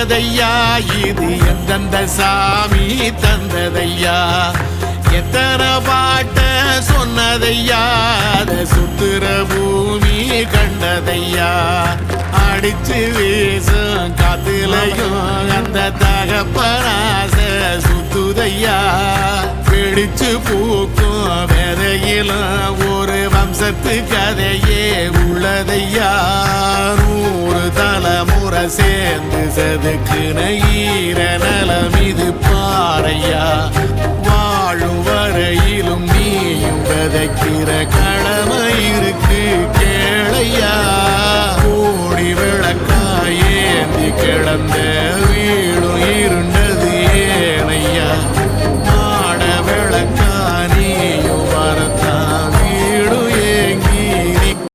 வந்ததையா இது எந்தெந்த சாமி தந்ததையா எத்தனை பாட்ட சொன்னதையா அத சுத்துற பூமி கண்டதையா அடிச்சு வீசும் காத்துலையும் அந்த தகப்பனாச சுத்துதையா பிடிச்சு பூக்கும் விதையிலும் ஒரு வம்சத்து கதையே உள்ளதையா 100 தலைமுறை சேர்ந்து செதுக்குன ஈர நலம் இது பாறையா வாழும் வரையிலும் நீயும் விதைக்கிற கடமை இருக்கு கேளையா கோடி விளக்காயேந்தி கிடந்த